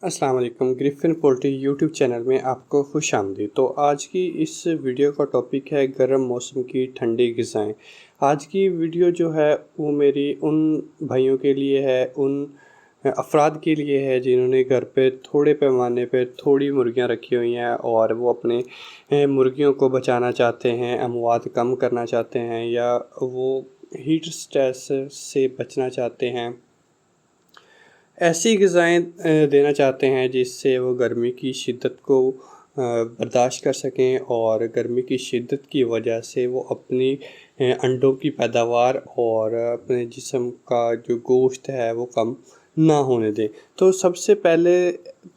अस्सलाम वालेकुम। Griffin poultry YouTube channel में आपको खुश आमदीद। तो आज की इस वीडियो का टॉपिक है गर्म मौसम की ठंडी ग़िज़ाएँ। आज की वीडियो जो है वो मेरी उन भाइयों के लिए है, उन अफराद के लिए है जिन्होंने घर पे थोड़े पैमाने पे थोड़ी मुर्गियाँ रखी हुई हैं और वो अपने मुर्गियों को बचाना चाहते हैं, अमवात कम करना चाहते हैं या वो हीट स्ट्रेस से बचना चाहते हैं। ऐसी ग़िज़ाएँ देना चाहते हैं जिससे वो गर्मी की शिद्दत को बर्दाश्त कर सकें और गर्मी की शिद्दत की वजह से वो अपनी अंडों की पैदावार और अपने जिस्म का जो गोश्त है वो कम ना होने दें। तो सबसे पहले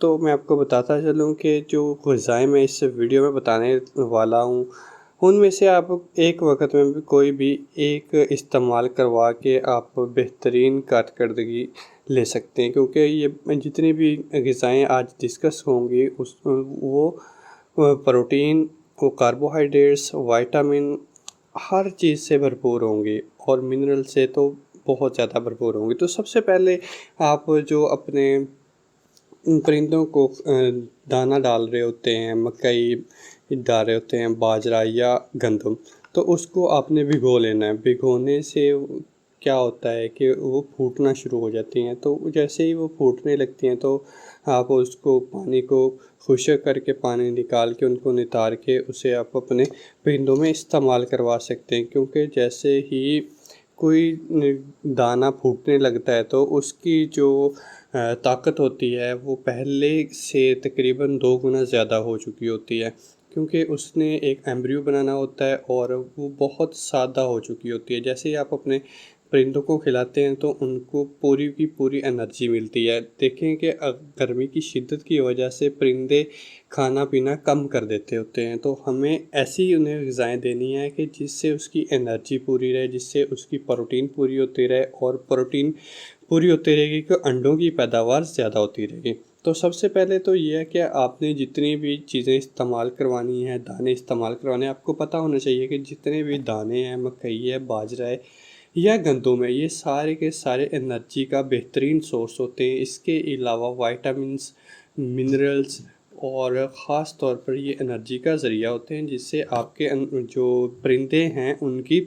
तो मैं आपको बताता चलूँ कि जो ग़िज़ाएँ मैं इस वीडियो में बताने वाला हूँ उनमें से आप एक वक्त में भी कोई भी एक इस्तेमाल करवा के आप बेहतरीन कारकर्दगी ले सकते हैं, क्योंकि ये जितनी भी ग़िज़ाएँ आज डिस्कस होंगी वो प्रोटीन, वो कार्बोहाइड्रेट्स, विटामिन हर चीज़ से भरपूर होंगी और मिनरल से तो बहुत ज़्यादा भरपूर होंगी। तो सबसे पहले आप जो अपने परिंदों को दाना डाल रहे होते हैं, मकई डाल रहे होते हैं, बाजरा या गंदम, तो उसको आपने भिगो लेना है। भिगोने से क्या होता है कि वो फूटना शुरू हो जाती हैं। तो जैसे ही वो फूटने लगती हैं तो आप उसको पानी को खुश्क करके पानी निकाल के उनको नितार के उसे आप अपने परिंदों में इस्तेमाल करवा सकते हैं, क्योंकि जैसे ही कोई दाना फूटने लगता है तो उसकी जो ताकत होती है वो पहले से तकरीबन 2 गुना ज़्यादा हो चुकी होती है, क्योंकि उसने एक एम्ब्रियो बनाना होता है और वो बहुत सादा हो चुकी होती है। जैसे ही आप अपने परिंदों को खिलाते हैं तो उनको पूरी की पूरी एनर्जी मिलती है। देखें कि गर्मी की शिद्दत की वजह से परिंदे खाना पीना कम कर देते होते हैं, तो हमें ऐसी उन्हें ग़िज़ाएँ देनी है कि जिससे उसकी एनर्जी पूरी रहे, जिससे उसकी प्रोटीन पूरी होती रहे और प्रोटीन पूरी होती रहेगी तो अंडों की पैदावार ज़्यादा होती रहेगी। तो सबसे पहले तो ये है कि आपने जितनी भी चीज़ें इस्तेमाल करवानी है, दाने इस्तेमाल करवाने हैं, आपको पता होना चाहिए कि जितने भी दाने हैं, मकई है, बाजरा है या गंदम है, ये सारे के सारे एनर्जी का बेहतरीन सोर्स होते हैं। इसके अलावा विटामिन्स, मिनरल्स और ख़ास तौर पर ये एनर्जी का ज़रिया होते हैं, जिससे आपके जो परिंदे हैं उनकी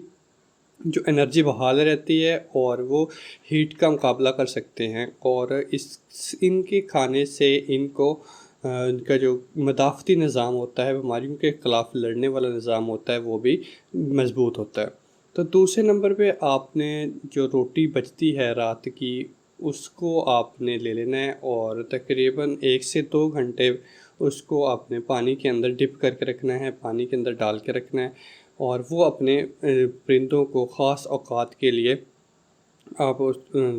जो एनर्जी बहाल रहती है और वो हीट का मुकाबला कर सकते हैं और इनके खाने से इनका जो मदाफ़ती निज़ाम होता है, बीमारियों के ख़िलाफ़ लड़ने वाला निज़ाम होता है, वो भी मज़बूत होता है। तो दूसरे नंबर पे आपने जो रोटी बचती है रात की, उसको आपने ले लेना है और तकरीबन 1 से 2 घंटे उसको आपने पानी के अंदर डिप करके रखना है, पानी के अंदर डाल के रखना है और वो अपने परिंदों को ख़ास औक़ात के लिए आप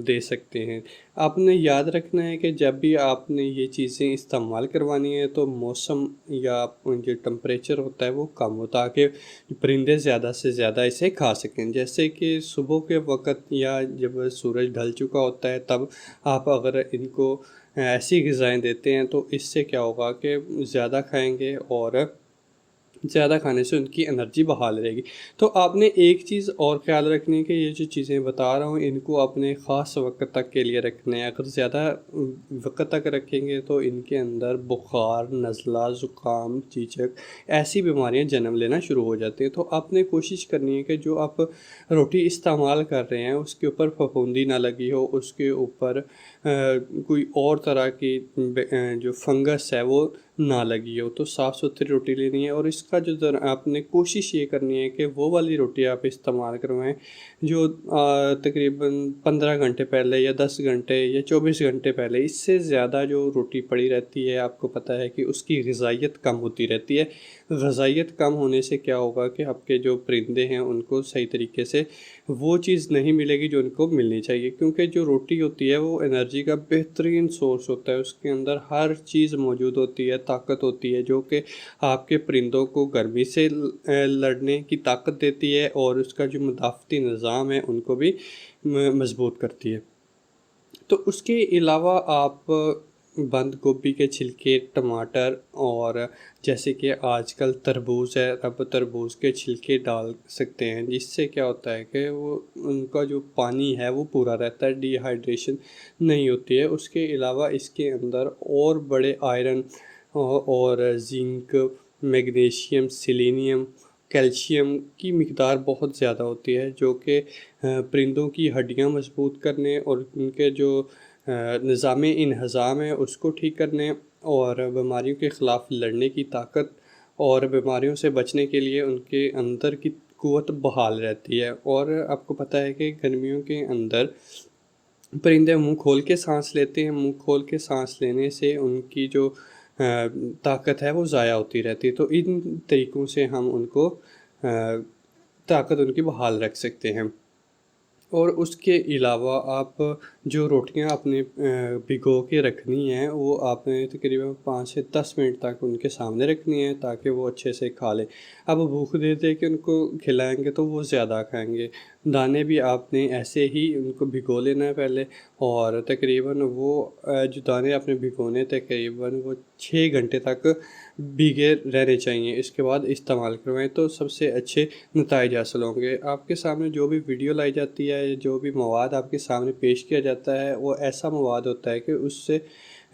दे सकते हैं। आपने याद रखना है कि जब भी आपने ये चीज़ें इस्तेमाल करवानी है तो मौसम या जो टेम्परेचर होता है वो कम हो, ताकि परिंदे ज़्यादा से ज़्यादा इसे खा सकें। जैसे कि सुबह के वक़्त या जब सूरज ढल चुका होता है तब आप अगर इनको ऐसी ग़िज़ाएँ देते हैं तो इससे क्या होगा कि ज़्यादा खाएँगे और ज़्यादा खाने से उनकी एनर्जी बहाल रहेगी। तो आपने एक चीज़ और ख़्याल रखनी है कि ये जो चीज़ें बता रहा हूँ इनको अपने ख़ास वक़्त तक के लिए रखने हैं। अगर ज़्यादा वक़्त तक रखेंगे तो इनके अंदर बुखार, नज़ला, ज़ुकाम, चीचक ऐसी बीमारियाँ जन्म लेना शुरू हो जाती हैं। तो आपने कोशिश करनी है कि जो आप रोटी इस्तेमाल कर रहे हैं उसके ऊपर फफूंदी ना लगी हो, उसके ऊपर कोई और तरह की जो फंगस है वो ना लगी हो। तो साफ़ सुथरी रोटी लेनी है और इसका जो आपने कोशिश ये करनी है कि वो वाली रोटी आप इस्तेमाल करवाएं जो तकरीबन 15 घंटे पहले या 10 घंटे या 24 घंटे पहले। इससे ज़्यादा जो रोटी पड़ी रहती है आपको पता है कि उसकी ग़िज़ाइयत कम होती रहती है। ग़िज़ाइयत कम होने से क्या होगा कि आपके जो परिंदे हैं उनको सही तरीके से वो चीज़ नहीं मिलेगी जो उनको मिलनी चाहिए, क्योंकि जो रोटी होती है वो एनर्जी का बेहतरीन सोर्स होता है। उसके अंदर हर चीज़ मौजूद होती है, ताकत होती है जो कि आपके परिंदों को गर्मी से लड़ने की ताकत देती है और उसका जो मदाफ़ती निज़ाम है उनको भी मज़बूत करती है। तो उसके अलावा आप बंद गोभी के छिलके, टमाटर और जैसे कि आजकल तरबूज है, अब तरबूज के छिलके डाल सकते हैं, जिससे क्या होता है कि वो उनका जो पानी है वो पूरा रहता है, डिहाइड्रेशन नहीं होती है। उसके अलावा इसके अंदर और बड़े आयरन और जिंक, मैग्नीशियम, सेलेनियम, कैल्शियम की मिकदार बहुत ज़्यादा होती है, जो कि परिंदों की हड्डियां मजबूत करने और उनके जो निज़ाम इन्हज़ाम है उसको ठीक करने और बीमारियों के ख़िलाफ़ लड़ने की ताकत और बीमारियों से बचने के लिए उनके अंदर की क़ुव्वत बहाल रहती है। और आपको पता है कि गर्मियों के अंदर परिंदे मुंह खोल के सांस लेते हैं, मुंह खोल के सांस लेने से उनकी जो ताकत है वो ज़ाया होती रहती है। तो इन तरीक़ों से हम उनको ताकत उनकी बहाल रख सकते हैं। और उसके अलावा आप जो रोटियां आपने भिगो के रखनी हैं वो आपने तकरीबन 5 से 10 मिनट तक उनके सामने रखनी है, ताकि वो अच्छे से खा लें। अब भूख दे दे के उनको खिलाएंगे तो वो ज़्यादा खाएंगे। दाने भी आपने ऐसे ही उनको भिगो लेना है पहले, और तकरीबन वो जो दाने आपने भिगोने तकरीबन वो 6 घंटे तक भीगे रहने चाहिए। इसके बाद इस्तेमाल करवाएं तो सबसे अच्छे नतीजे हासिल होंगे। आपके सामने जो भी वीडियो लाई जाती है, जो भी मवाद आपके सामने पेश किया जाता है, वो ऐसा मवाद होता है कि उससे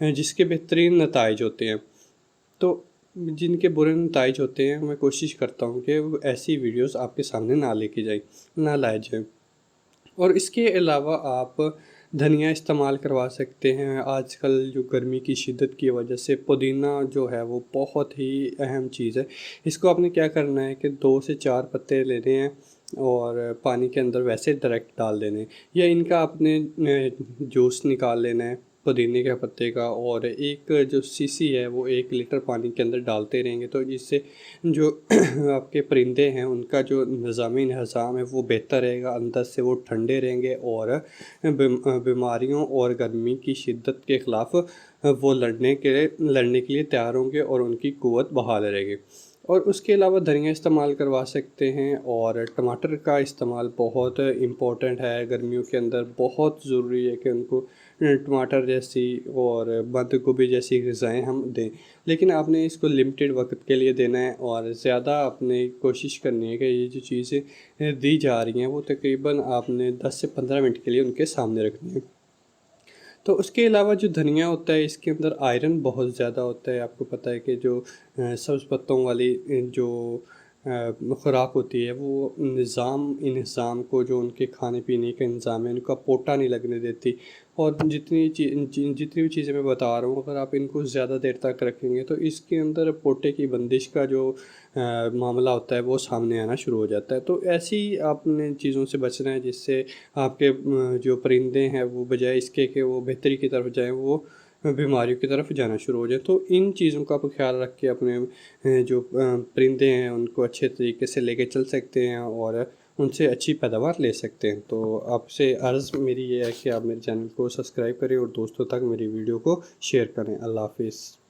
जिसके बेहतरीन नतीजे होते हैं। तो जिनके बुरे नतीजे होते हैं मैं कोशिश करता हूँ कि वो ऐसी वीडियोस आपके सामने ना लाए जाएँ। और इसके अलावा आप धनिया इस्तेमाल करवा सकते हैं। आजकल जो गर्मी की शिद्दत की वजह से पुदीना जो है वो बहुत ही अहम चीज़ है। इसको आपने क्या करना है कि 2 से 4 पत्ते लेने हैं और पानी के अंदर वैसे डायरेक्ट डाल देने हैं, या इनका आपने जूस निकाल लेना है पुदीने के पत्ते का, और एक जो शीशी है वो 1 लीटर पानी के अंदर डालते रहेंगे, तो जिससे जो आपके परिंदे हैं उनका जो निज़ाम इंहज़ाम है वो बेहतर रहेगा, अंदर से वो ठंडे रहेंगे और बीमारियों और गर्मी की शिद्दत के ख़िलाफ़ वो लड़ने के लिए तैयार होंगे और उनकी क़ुव्वत बहाल रहेगी। और उसके अलावा धनिया इस्तेमाल करवा सकते हैं, और टमाटर का इस्तेमाल बहुत इम्पोर्टेंट है गर्मियों के अंदर। बहुत ज़रूरी है कि उनको टमाटर जैसी और बंद गोभी जैसी ग़िज़ाएँ हम दें, लेकिन आपने इसको लिमिटेड वक्त के लिए देना है, और ज़्यादा आपने कोशिश करनी है कि ये जो चीज़ें दी जा रही हैं वो तकरीबन आपने 10 से 15 मिनट के लिए उनके सामने रखनी है। तो उसके अलावा जो धनिया होता है इसके अंदर आयरन बहुत ज़्यादा होता है। आपको पता है कि जो सब्ज़ पत्तों वाली जो खुराक होती है वो इंसान को जो उनके खाने पीने का इंतज़ाम है उनका पोटा नहीं लगने देती। और जितनी भी चीज़ें मैं बता रहा हूँ, अगर आप इनको ज़्यादा देर तक रखेंगे तो इसके अंदर पोटे की बंदिश का जो मामला होता है वो सामने आना शुरू हो जाता है। तो ऐसी आपने चीज़ों से बचना है जिससे आपके जो परिंदे हैं वो बजाय इसके कि वो बेहतरी की तरफ जाएँ, वो बीमारियों की तरफ जाना शुरू हो जाए। तो इन चीज़ों का आप ख्याल रख के अपने जो परिंदे हैं उनको अच्छे तरीके से लेके चल सकते हैं और उनसे अच्छी पैदावार ले सकते हैं। तो आपसे अर्ज़ मेरी ये है कि आप मेरे चैनल को सब्सक्राइब करें और दोस्तों तक मेरी वीडियो को शेयर करें। अल्लाह हाफ़िज़।